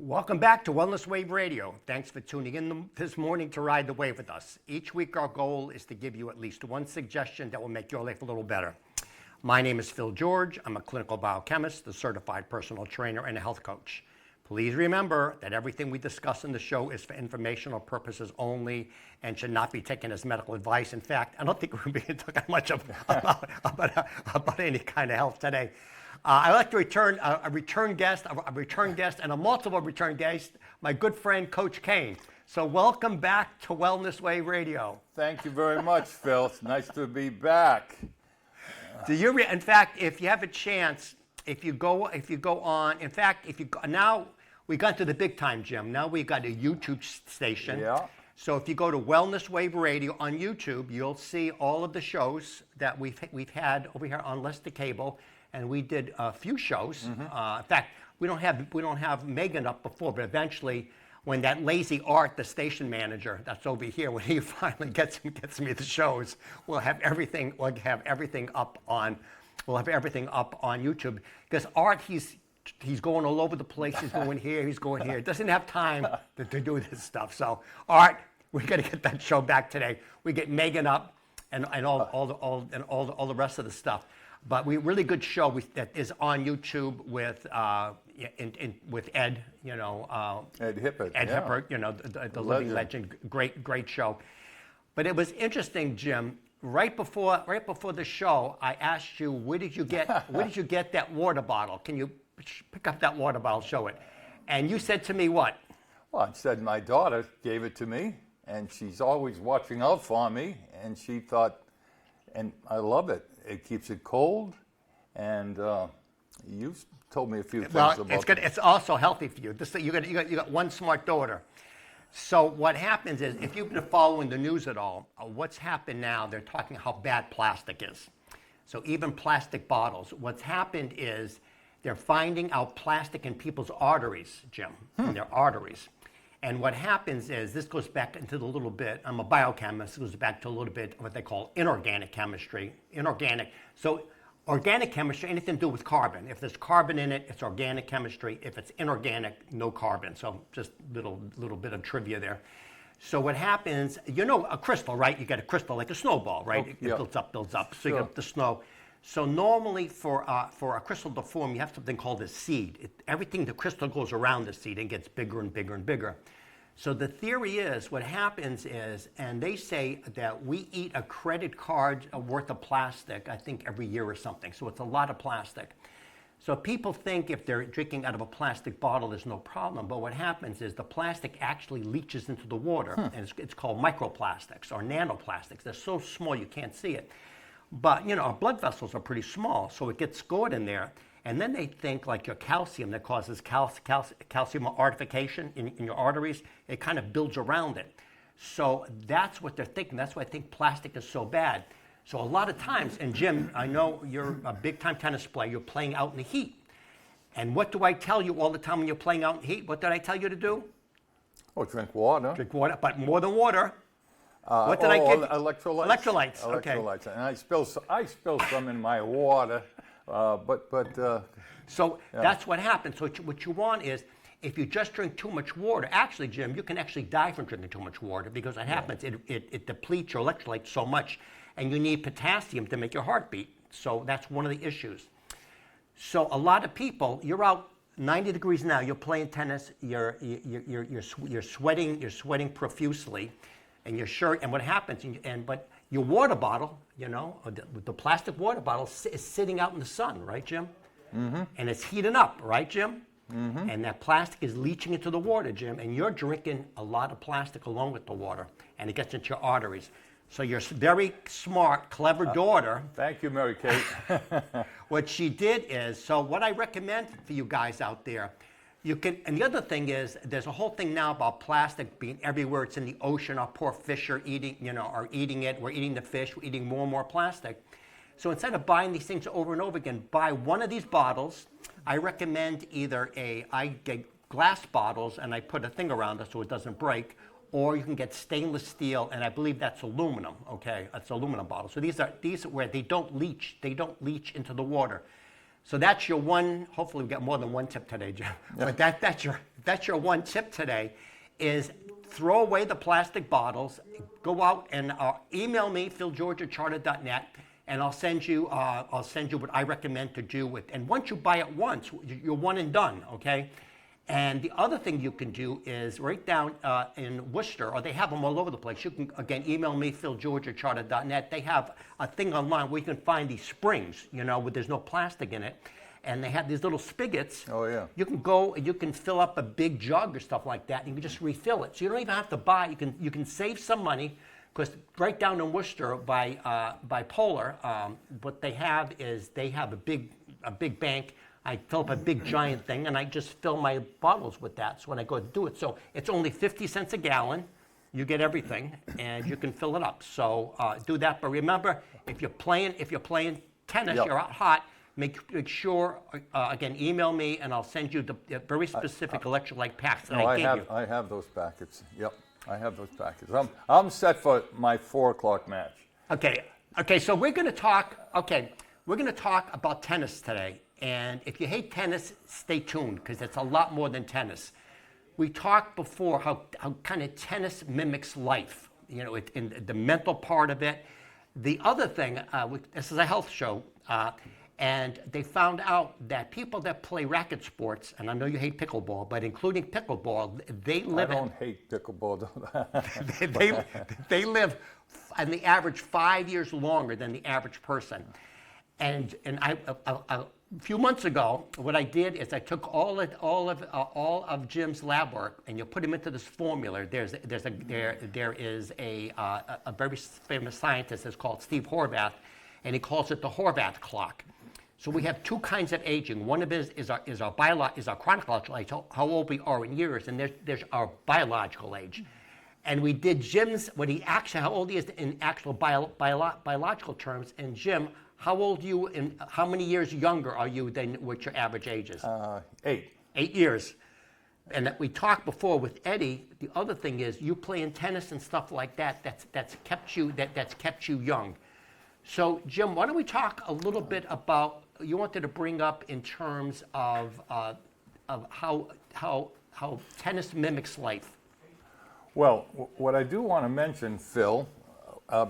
Welcome back to Wellness Wave Radio. Thanks for tuning in this morning to ride the wave with us. Each week our goal is to give you at least one suggestion that will make your life a little better. My name is Phil George. I'm a clinical biochemist, a certified personal trainer, and a health coach. Please remember that everything we discuss in the show is for informational purposes only and should not be taken as medical advice. In fact, I don't think we're being talking much about any kind of health today. I'd like to return a return guest and a multiple return guest, my good friend, Coach Kane. So welcome back to Wellness Wave Radio. Thank you very much, Phil. It's nice to be back. In fact, if you have a chance, if you go on, now we got to the big time, Jim. Now we got a YouTube station. Yeah. So if you go to Wellness Wave Radio on YouTube, you'll see all of the shows that we've had over here on Lester Cable. And we did a few shows. In fact, we don't have Megan up before, but eventually, when that lazy Art, the station manager that's over here, when he finally gets me the shows, we'll have everything up on YouTube. Because Art, he's going all over the place. He's going here. He's going here. He doesn't have time to do this stuff. So Art, we got to get that show back today. We get Megan up and all the rest of the stuff. But we really good show that is on YouTube with Ed, Ed Hippert. Ed Hippert, the living legend. Great show. But it was interesting, Jim. Right before the show, I asked you, where did you get that water bottle? Can you pick up that water bottle, show it? And you said to me what? Well, I said my daughter gave it to me, and she's always watching out for me, and she thought, and I love it. It keeps it cold, and you told me a few things about it. It's also healthy for you. You got one smart daughter. So what happens is, if you've been following the news at all, what's happened now? They're talking how bad plastic is. So even plastic bottles. What's happened is they're finding out plastic in people's arteries, Jim, in their arteries. And what happens is, this goes back into the little bit, I'm a biochemist, it goes back to a little bit of what they call inorganic chemistry. So organic chemistry, anything to do with carbon. If there's carbon in it, it's organic chemistry. If it's inorganic, no carbon. So just little bit of trivia there. So what happens, a crystal, right? You get a crystal like a snowball, right? It builds up. So you get the snow. So normally for a crystal to form, you have something called a seed. The crystal goes around the seed and gets bigger and bigger and bigger. So the theory is, what happens is, and they say that we eat a credit card worth of plastic, I think every year or something. So it's a lot of plastic. So people think if they're drinking out of a plastic bottle, there's no problem. But what happens is the plastic actually leaches into the water. And it's called microplastics or nanoplastics. They're so small you can't see it. But, our blood vessels are pretty small, so it gets stored in there. And then they think like your calcium that causes calcium artification in your arteries, it kind of builds around it. So that's what they're thinking. That's why I think plastic is so bad. So a lot of times, and Jim, I know you're a big-time tennis player. You're playing out in the heat. And what do I tell you all the time when you're playing out in the heat? What did I tell you to do? Oh, drink water. Drink water, but more than water. What did I give? Electrolytes. Electrolytes. Okay. Electrolytes, and I spill some in my water, So that's what happens. So what you want is, if you just drink too much water, actually, Jim, you can actually die from drinking too much water, because what happens, it depletes your electrolytes so much, and you need potassium to make your heart beat. So that's one of the issues. So a lot of people, you're out 90 degrees now, you're playing tennis, you're sweating profusely. And your shirt, and what happens, but your water bottle, the plastic water bottle is sitting out in the sun, right, Jim? Mm-hmm. And it's heating up, right, Jim? Mm-hmm. And that plastic is leaching into the water, Jim, and you're drinking a lot of plastic along with the water, and it gets into your arteries. So your very smart, clever daughter. Thank you, Mary Kate. What she did is, so what I recommend for you guys out there, and the other thing is, there's a whole thing now about plastic being everywhere. It's in the ocean. Our poor fish are eating it. We're eating the fish. We're eating more and more plastic. So instead of buying these things over and over again, buy one of these bottles. I recommend I get glass bottles and I put a thing around it so it doesn't break, or you can get stainless steel, and I believe that's aluminum. Okay, that's aluminum bottles. So these are where they don't leach into the water. So that's your one. Hopefully, we get more than one tip today, Jim. But that's your one tip today, is throw away the plastic bottles. Go out and email me, philgeorge@charter.net, and I'll send you what I recommend to do with. And once you buy it once, you're one and done. Okay. And the other thing you can do is right down in Worcester, or they have them all over the place. You can, again, email me, philgeorge@charter.net. They have a thing online where you can find these springs, where there's no plastic in it. And they have these little spigots. Oh, yeah. You can go and you can fill up a big jug or stuff like that, and you can just refill it. So you don't even have to buy. You can save some money, because right down in Worcester by Polar, what they have is they have a big bank. I fill up a big giant thing, and I just fill my bottles with that. So when I go to do it, so it's only 50 cents a gallon. You get everything, and you can fill it up. So do that. But remember, if you're playing tennis, Yep. you're out hot. Make sure, again, email me, and I'll send you the very specific electrolyte packs that I gave you. I have those packets. Yep, I have those packets. I'm set for my 4 o'clock match. Okay. So we're going to talk. Okay, we're going to talk about tennis today. And if you hate tennis, stay tuned, because it's a lot more than tennis. We talked before how kind of tennis mimics life, in the mental part of it. The other thing, this is a health show, and they found out that people that play racket sports, and I know you hate pickleball, but including pickleball, they live. I don't hate pickleball. they live, on the average, 5 years longer than the average person. And a few months ago, what I did is I took all of Jim's lab work, and you put him into this formula. There is a very famous scientist that's called Steve Horvath, and he calls it the Horvath clock. So we have two kinds of aging. One of it is our chronological age, how old we are in years, and there's our biological age. And we did Jim's, how old he is in actual biological terms. And Jim, how old are you, and how many years younger are you than what your average age is? 8. 8 years. And we talked before with Eddie. The other thing is, you playing tennis and stuff like that. That's kept you young. So Jim, why don't we talk a little bit about, you wanted to bring up in terms of how tennis mimics life. Well, what I do want to mention, Phil,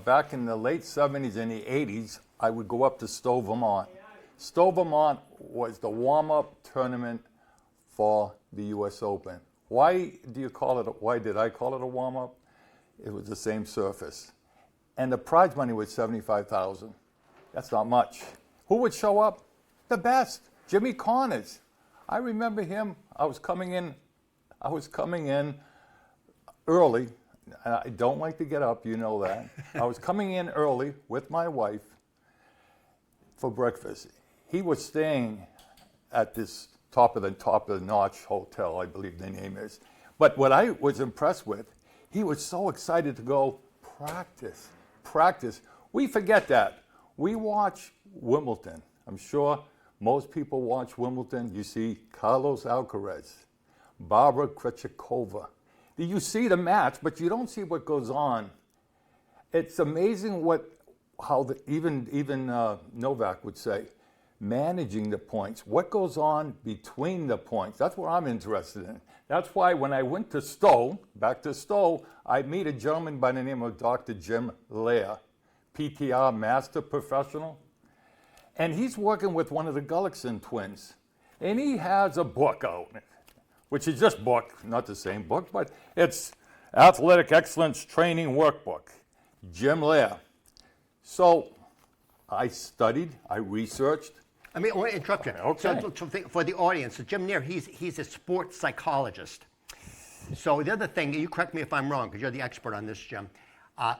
back in the late 70s and the 80s, I would go up to Stowe, Vermont. Stowe, Vermont was the warm-up tournament for the U.S. Open. Why did I call it a warm-up? It was the same surface. And the prize money was $75,000. That's not much. Who would show up? The best, Jimmy Connors. I remember him. I was coming in early. I don't like to get up, you know that. I was coming in early with my wife for breakfast. He was staying at this top of the notch hotel, I believe the name is. But what I was impressed with, he was so excited to go practice. We forget that. We watch Wimbledon. I'm sure most people watch Wimbledon. You see Carlos Alcaraz, Barbara Krejcikova. You see the match, but you don't see what goes on. It's amazing how even Novak would say, managing the points. What goes on between the points? That's what I'm interested in. That's why when I went to Stowe, I meet a gentleman by the name of Dr. Jim Lair, PTR Master Professional. And he's working with one of the Gullickson twins. And he has a book out, which is just book, not the same book, but it's Athletic Excellence Training Workbook, Jim Lair. So I studied, I researched. I want to interrupt you. Okay. So for the audience, so Jim Nair, he's a sports psychologist. So the other thing, you correct me if I'm wrong, because you're the expert on this, Jim.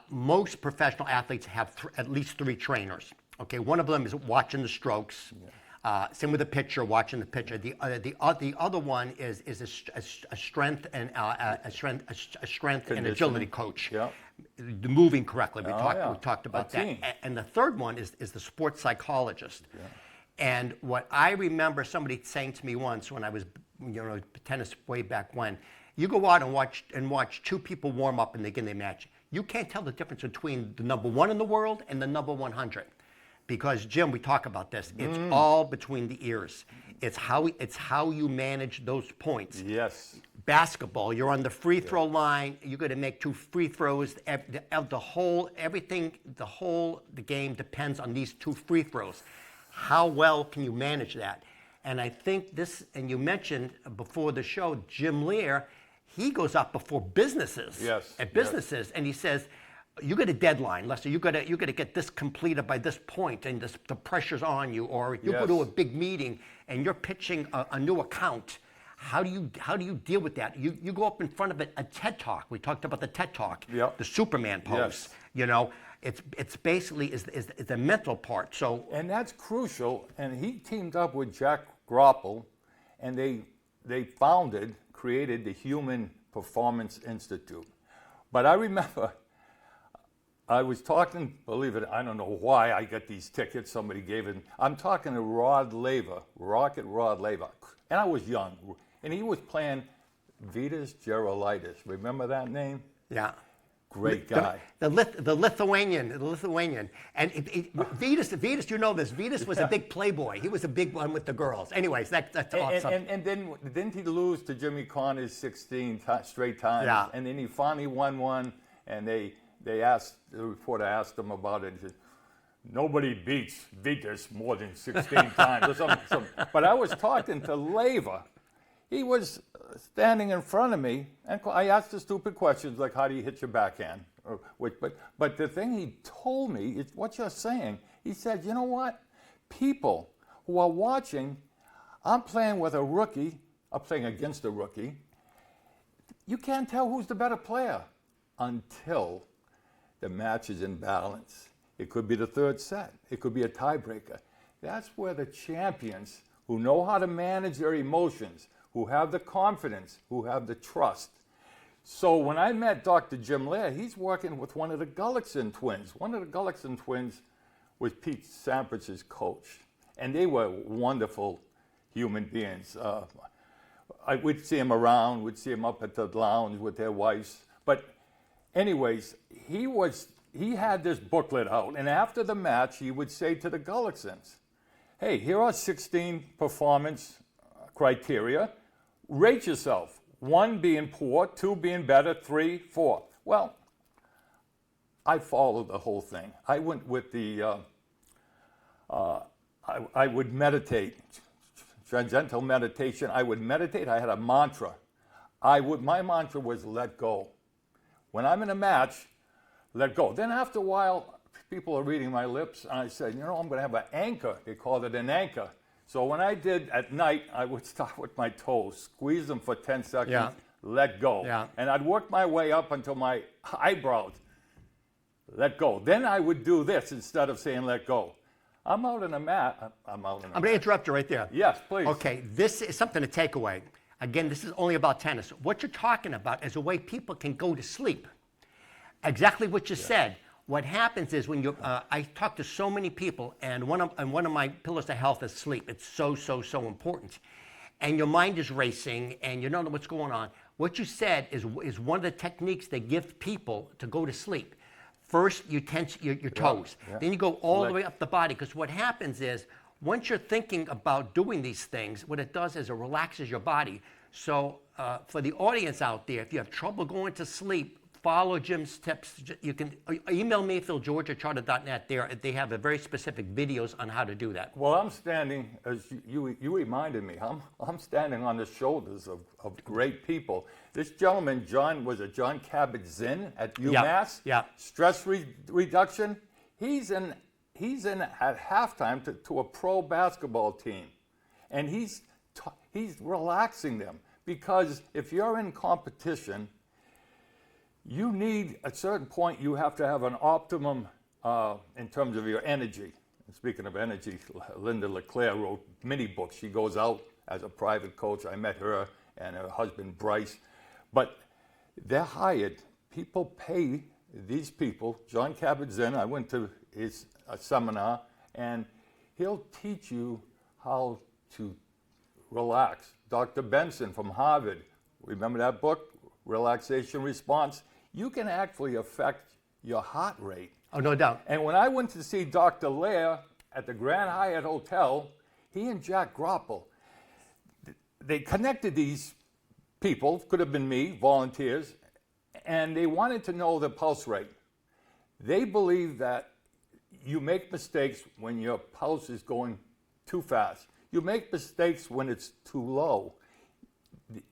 Most professional athletes have at least 3 trainers. Okay, one of them is watching the strokes. Yeah. Same with the pitcher, watching the pitcher. The other one is a strength and agility coach. Yeah. The moving correctly. We talked about that. Team. And the third one is the sports psychologist. Yeah. And what I remember somebody saying to me once when I was, tennis way back when, you go out and watch 2 people warm up and they get in their match. You can't tell the difference between the number 1 in the world and the number 100. Because Jim, we talk about this. It's all between the ears. It's how you manage those points. Yes. Basketball, you're on the free throw line. You're going to make 2 free throws. The game depends on these 2 free throws. How well can you manage that? And I think this, and you mentioned before the show, Jim Lear, he goes up before businesses. Yes, At businesses, and he says, you got a deadline, Lester. You got to get this completed by this point, and the pressure's on you. Or you go to a big meeting and you're pitching a new account. How do you deal with that? You go up in front of a TED Talk. We talked about the TED Talk, the Superman pose. Yes. You know, it's basically is the mental part. So And that's crucial. And he teamed up with Jack Groppel, and they created the Human Performance Institute. But I remember I was talking, believe it, I don't know why I got these tickets, somebody gave it. I'm talking to Rod Laver, Rocket Rod Laver, and I was young, and he was playing Vitas Gerulaitis. Remember that name? yeah. Great guy. The Lithuanian, and Vitas, you know this. Vitas was a big playboy. He was a big one with the girls. Anyways, that's awesome. And then didn't he lose to Jimmy Connors 16 straight times? Yeah. And then he finally won one, and the reporter asked him about it. He said, nobody beats Vitas more than 16 times or something. But I was talking to Laver. He was standing in front of me, and I asked the stupid questions like, how do you hit your backhand? But the thing he told me is what you're saying. He said, you know what? People who are watching, I'm playing with a rookie, I'm playing against a rookie. You can't tell who's the better player until the match is in balance. It could be the third set. It could be a tiebreaker. That's where the champions who know how to manage their emotions, who have the confidence, who have the trust. So when I met Dr. Jim Lear, he's working with one of the Gullickson twins. One of the Gullickson twins was Pete Samprage's coach. And they were wonderful human beings. We'd see him around, we'd see him up at the lounge with their wives. But anyways, he had this booklet out, and after the match, he would say to the Gullicksons, hey, here are 16 performance criteria. Rate yourself. 1 being poor, 2 being better, 3, 4. Well, I followed the whole thing. I went with the, I would meditate, transcendental meditation. I would meditate. I had a mantra. My mantra was let go. When I'm in a match, let go. Then after a while, people are reading my lips, and I said, you know, I'm going to have an anchor. They called it an anchor. So when I did at night, I would start with my toes, squeeze them for 10 seconds, let go. Yeah. And I'd work my way up until my eyebrows, let go. Then I would do this instead of saying let go. I'm out in a mat. I'm going to interrupt you right there. Yes, please. Okay, this is something to take away. Again, this is only about tennis. What you're talking about is a way people can go to sleep. Exactly what you said. What happens is when you, I talk to so many people, and one of my pillars of health is sleep. It's so important. And your mind is racing, and you don't know what's going on. What you said is one of the techniques they give people to go to sleep. First, you tense your toes. Yeah. Then you go all the way up the body, because what happens is, once you're thinking about doing these things, what it does is it relaxes your body. So for the audience out there, if you have trouble going to sleep, follow Jim's tips. You can email me, philgeorge@charter.net. They have a very specific videos on how to do that. Well, I'm standing, as you reminded me, I'm standing on the shoulders of great people. This gentleman, John Kabat-Zinn at UMass? Yeah. Stress reduction. He's in at halftime to a pro basketball team. And he's relaxing them. Because if you're in competition, you need, at a certain point, you have to have an optimum in terms of your energy. And speaking of energy, Linda LeClaire wrote many books. She goes out as a private coach. I met her and her husband, Bryce. But they're hired. People pay these people. John Kabat-Zinn, I went to his seminar, and he'll teach you how to relax. Dr. Benson from Harvard, remember that book, Relaxation Response? You can actually affect your heart rate. Oh, no doubt. And when I went to see Dr. Lear, at the Grand Hyatt Hotel, he and Jack Groppel, they connected these people, could have been me, volunteers, and they wanted to know the pulse rate. They believe that you make mistakes when your pulse is going too fast. You make mistakes when it's too low.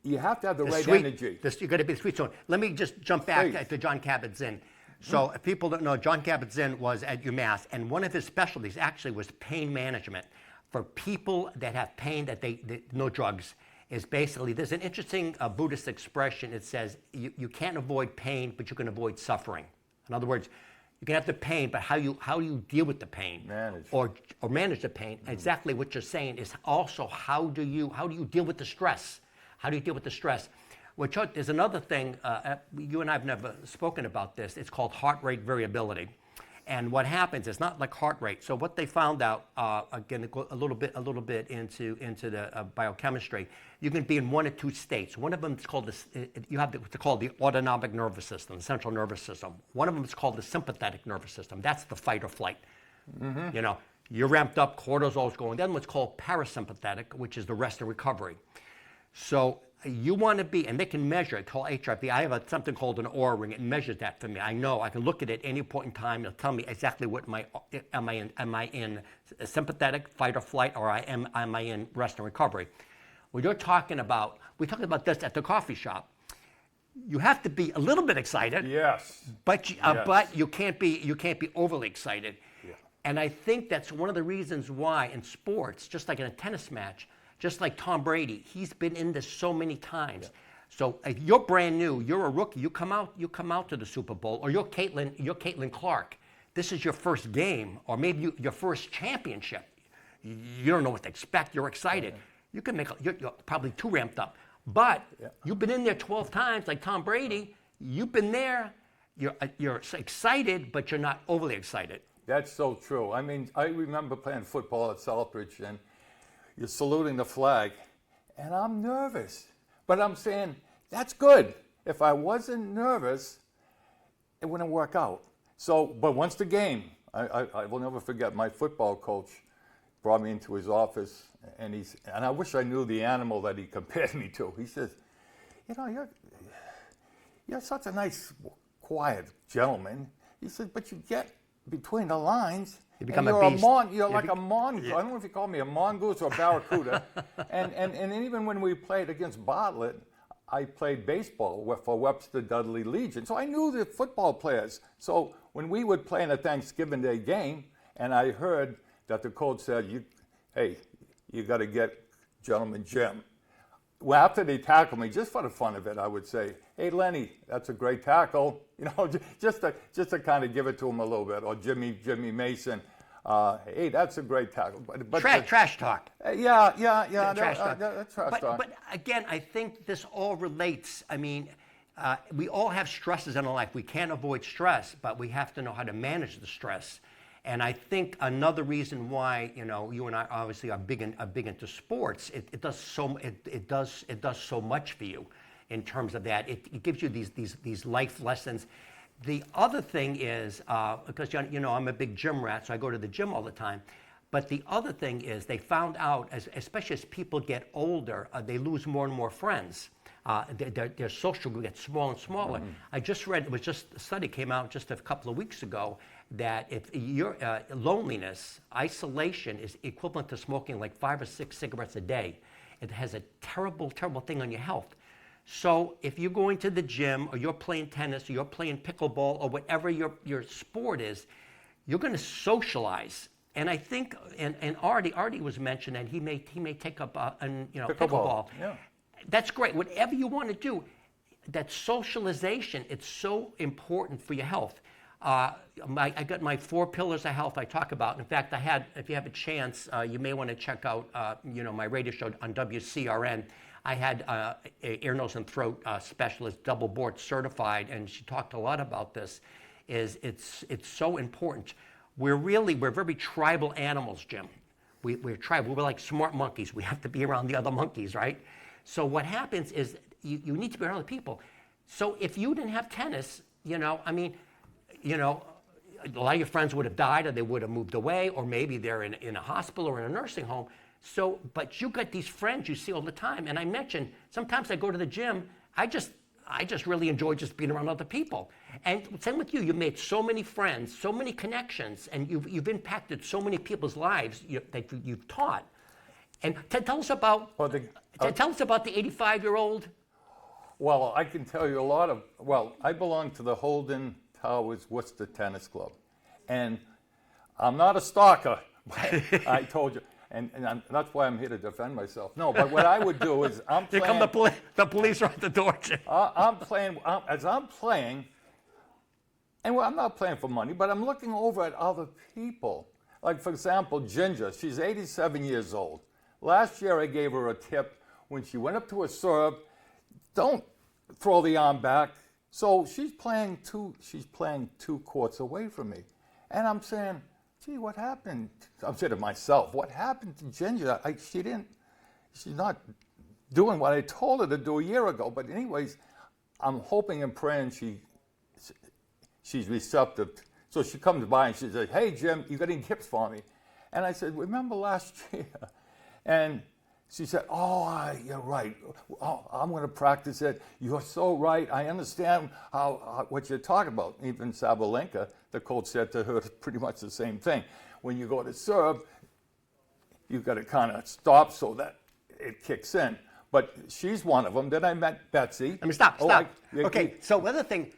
You have to have the right energy. You got to be the sweet zone. Let me just jump back Please. to John Kabat-Zinn. So if people don't know, John Kabat-Zinn was at UMass, and one of his specialties actually was pain management. For people that have pain, that no drugs, is basically, there's an interesting Buddhist expression. It says, you can't avoid pain, but you can avoid suffering. In other words, you can have the pain, but how do you deal with the pain? Manage. Or manage the pain. Exactly what you're saying is also how do you deal with the stress? How do you deal with the stress? Well, Chuck, there's another thing, you and I have never spoken about this. It's called heart rate variability. And what happens, it's not like heart rate. So what they found out, again, a little bit into the biochemistry, you can be in one or two states. One of them is called, you have what's called the autonomic nervous system, the central nervous system. One of them is called the sympathetic nervous system. That's the fight or flight. You know, you're ramped up, cortisol's going. Then what's called parasympathetic, which is the rest and recovery. So you want to be, and they can measure it, called HRV. I have something called an Oura ring. It measures that for me. I know I can look at it any point in time. It'll tell me exactly what am I in sympathetic, fight or flight, or am I in rest and recovery. When you're talking about, we talked about this at the coffee shop. You have to be a little bit excited. Yes. But you can't be overly excited. Yeah. And I think that's one of the reasons why in sports, just like in a tennis match, just like Tom Brady, he's been in this so many times. Yeah. So if you're brand new, you're a rookie, you come out to the Super Bowl, or you're Caitlin Clark. This is your first game, or maybe your first championship. You don't know what to expect. You're excited. Yeah. You can you're probably too ramped up. But you've been in there 12 times, like Tom Brady. You've been there. You're excited, but you're not overly excited. That's so true. I mean, I remember playing football at Southbridge, and you're saluting the flag, and I'm nervous. But I'm saying, that's good. If I wasn't nervous, it wouldn't work out. So, but once the game, I will never forget, my football coach brought me into his office, and I wish I knew the animal that he compared me to. He says, you know, you're such a nice, quiet gentleman. He said, but you get between the lines. You become a beast. You're like a mongoose. I don't know if you call me a mongoose or a barracuda. and even when we played against Bartlett, I played baseball for Webster Dudley Legion. So I knew the football players. So when we would play in a Thanksgiving Day game, and I heard that the coach said, hey, you got to get Gentleman Jim. Well, after they tackle me, just for the fun of it, I would say, hey, Lenny, that's a great tackle. You know, just to kind of give it to him a little bit. Or Jimmy Mason, hey, that's a great tackle. But trash talk. Yeah. Trash talk. That's trash talk. But again, I think this all relates. I mean, we all have stresses in our life. We can't avoid stress, but we have to know how to manage the stress. And I think another reason why, you know, you and I obviously are big into sports. It does so much for you in terms of that. It gives you these life lessons. The other thing is, because you know I'm a big gym rat, so I go to the gym all the time. But the other thing is they found out, especially as people get older, they lose more and more friends. Their social group gets smaller and smaller. Mm-hmm. I just read, a study came out just a couple of weeks ago, that if your loneliness, isolation is equivalent to smoking like 5 or 6 cigarettes a day. It has a terrible, terrible thing on your health. So if you're going to the gym, or you're playing tennis, or you're playing pickleball, or whatever your sport is, you're going to socialize. And I think, and Artie was mentioned, and he may take up pickleball. Yeah. That's great. Whatever you want to do, that socialization, it's so important for your health. I got my 4 pillars of health I talk about. In fact, if you have a chance, you may want to check out, my radio show on WCRN. I had a ear, nose, and throat specialist, double board certified, and she talked a lot about this. It's so important. We're very tribal animals, Jim. We're tribal. We're like smart monkeys. We have to be around the other monkeys, right? So what happens is you need to be around other people. So if you didn't have tennis, a lot of your friends would have died, or they would have moved away, or maybe they're in a hospital or in a nursing home. So, but you got these friends you see all the time. And I mentioned, sometimes I go to the gym, I just really enjoy just being around other people. And same with you, you've made so many friends, so many connections, and you've impacted so many people's lives that you've taught. And tell us about, tell us about the 85-year-old. Well, I can tell you a lot of, I belong to the Holden Towers Worcester Tennis Club. And I'm not a stalker, I told you. And that's why I'm here to defend myself. No, but what I would do is I'm playing. Here come the police are at the door, Jim. I'm playing, as I'm playing, and I'm not playing for money, but I'm looking over at other people. Like, for example, Ginger, she's 87 years old. Last year I gave her a tip when she went up to a serve, don't throw the arm back. So she's playing two courts away from me. And I'm saying, gee, what happened? I'm saying to myself, what happened to Ginger? She's not doing what I told her to do a year ago. But anyways, I'm hoping and praying she's receptive. So she comes by and she says, hey, Jim, you got any tips for me? And I said, remember last year? And she said, oh, you're right. Oh, I'm going to practice it. You're so right. I understand what you're talking about. Even Sabalenka, the coach, said to her pretty much the same thing. When you go to serve, you've got to kind of stop so that it kicks in. But she's one of them. Then I met Betsy. I mean, stop. Okay, so the other thing,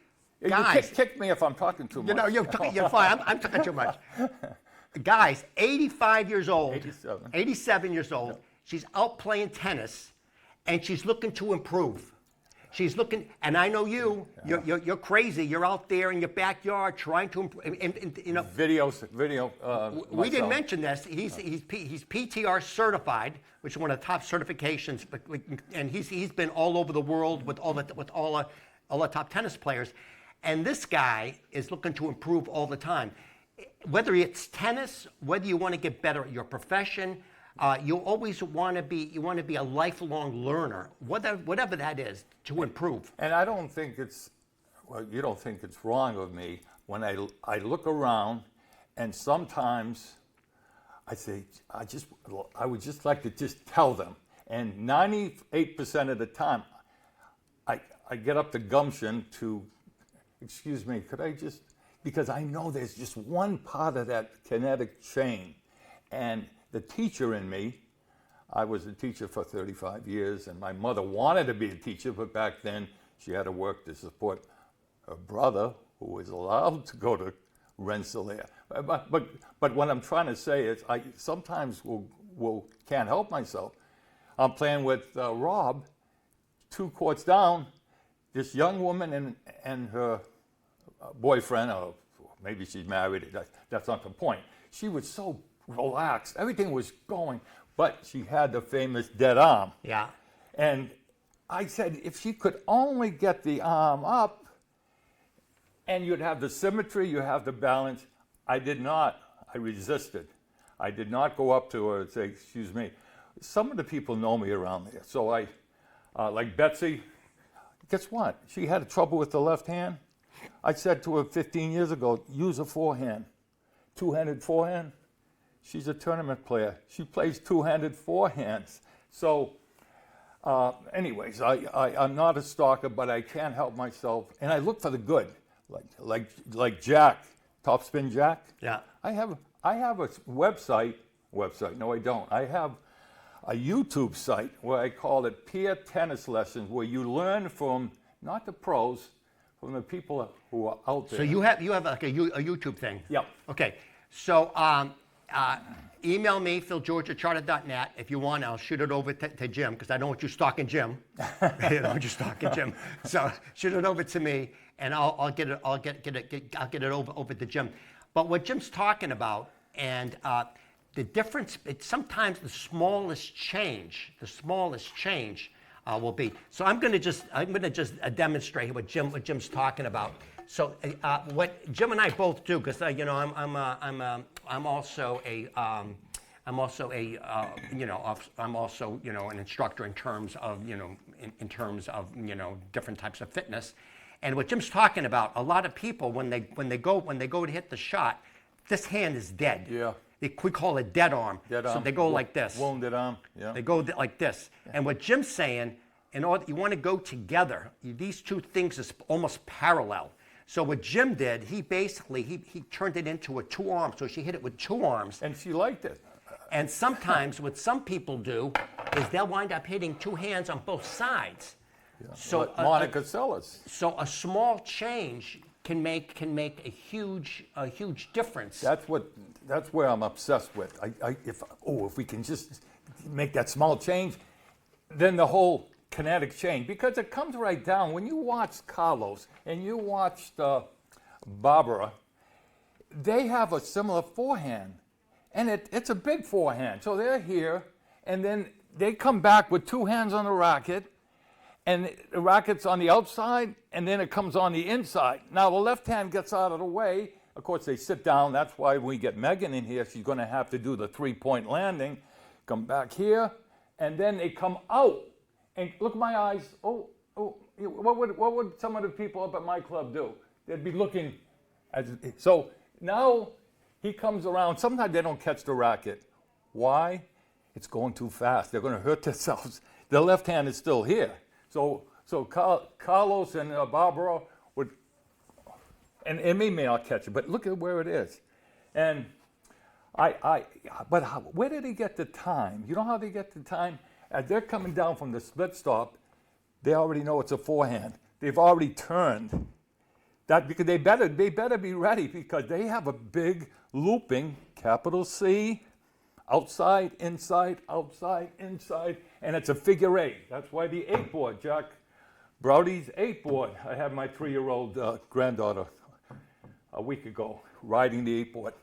guys. You kick me if I'm talking too much. You're fine. I'm talking too much. Guys, 85 years old. 87. 87 years old. Yep. She's out playing tennis, and she's looking to improve. She's looking, and I know you're crazy. You're out there in your backyard trying to improve. Video. We didn't mention this. He's PTR certified, which is one of the top certifications, and he's been all over the world with all the top tennis players. And this guy is looking to improve all the time. Whether it's tennis, whether you want to get better at your profession, you always want to be a lifelong learner, whatever that is, to improve. And I don't think you don't think it's wrong of me when I look around, and sometimes I say, I would just like to just tell them. And 98% of the time, I get up the gumption to, excuse me, could I just, because I know there's just one part of that kinetic chain. And the teacher in me, I was a teacher for 35 years, and my mother wanted to be a teacher, but back then she had to work to support her brother, who was allowed to go to Rensselaer. But what I'm trying to say is I sometimes can't help myself. I'm playing with Rob, 2 courts down, this young woman and her boyfriend, or maybe she's married, that's not the point. She was so relaxed, everything was going, but she had the famous dead arm. Yeah. And I said, if she could only get the arm up, and you'd have the symmetry, you have the balance. I did not. I resisted. I did not go up to her and say, excuse me. Some of the people know me around there. So like Betsy, guess what? She had trouble with the left hand. I said to her 15 years ago, use a forehand. 2-handed forehand. She's a tournament player. She plays 2-handed forehands. So anyways, I'm not a stalker, but I can't help myself. And I look for the good. Like Jack, Topspin Jack. Yeah. I have a website. No, I don't. I have a YouTube site where I call it Peer Tennis Lessons, where you learn from not the pros, from the people who are out there. So you have like a YouTube thing. Yep. Okay. So email me, philgeorge@charter.net. If you want, I'll shoot it over to Jim, because I don't want you stalking Jim. I don't want you stalking Jim. So shoot it over to me, and I'll get it over to Jim. But what Jim's talking about, and the difference, it's sometimes the smallest change will be. So I'm going to just demonstrate what Jim's talking about. So what Jim and I both do, because I'm also an instructor in terms of different types of fitness, And what Jim's talking about, a lot of people when they go to hit the shot, this hand is dead. Yeah. We call it dead arm. Dead so arm. they go like this. Wounded arm. Yeah. They go like this. And what Jim's saying, in order you want to go together, these two things is almost parallel. So what Jim did, he basically he turned it into a 2 arm. So she hit it with 2 arms. And she liked it. And sometimes what some people do is they'll wind up hitting 2 hands on both sides. Yeah. So Like Monica Seles. So a small change can make a huge difference. That's where I'm obsessed with. If we can just make that small change, then the whole kinetic change, because it comes right down. When you watch Carlos and you watched Barbara, they have a similar forehand, and it's a big forehand. So they're here, and then they come back with 2 hands on the racket, and the racket's on the outside, and then it comes on the inside. Now the left hand gets out of the way. Of course, they sit down. That's why we get Megan in here. She's going to have to do the 3-point landing, come back here, and then they come out. And look at my eyes. What would some of the people up at my club do? They'd be looking. So now he comes around. Sometimes they don't catch the racket. Why? It's going too fast. They're going to hurt themselves. The left hand is still here. So Carlos and Barbara would, and me may not catch it, but look at where it is. And where did he get the time? You know how they get the time? As they're coming down from the split stop, they already know it's a forehand. They've already turned. That because they better be ready, because they have a big looping, capital C, outside, inside, and it's a figure 8. That's why the 8 board, Jack Browdy's 8 board. I had my 3-year-old granddaughter a week ago riding the 8 board.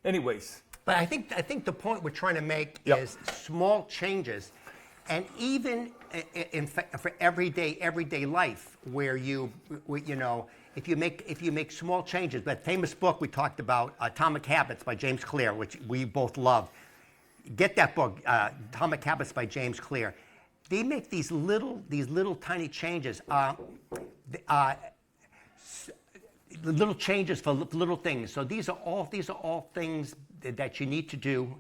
Anyways. But I think the point we're trying to make Yep. is small changes, and even for everyday life, where you know, if you make small changes. That famous book we talked about, Atomic Habits by James Clear, which we both love. Get that book, Atomic Habits by James Clear. They make these little tiny changes. Little changes for little things. So these are all things that you need to do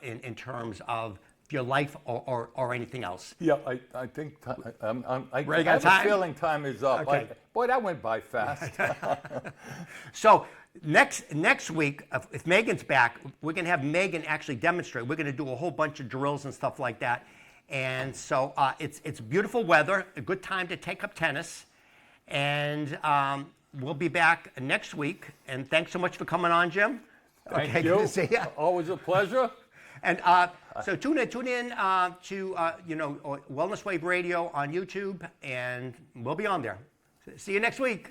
in terms of your life or anything else. Yeah, I think I Ray, have got a time? feeling time is up. Okay. Boy, that went by fast. So next week, if Megan's back, we're going to have Megan actually demonstrate. We're going to do a whole bunch of drills and stuff like that. And so it's beautiful weather, a good time to take up tennis. And we'll be back next week. And thanks so much for coming on, Jim. Thank Okay, you. good to see you. Always a pleasure. And so tune in to Wellness Wave Radio on YouTube, and we'll be on there. See you next week.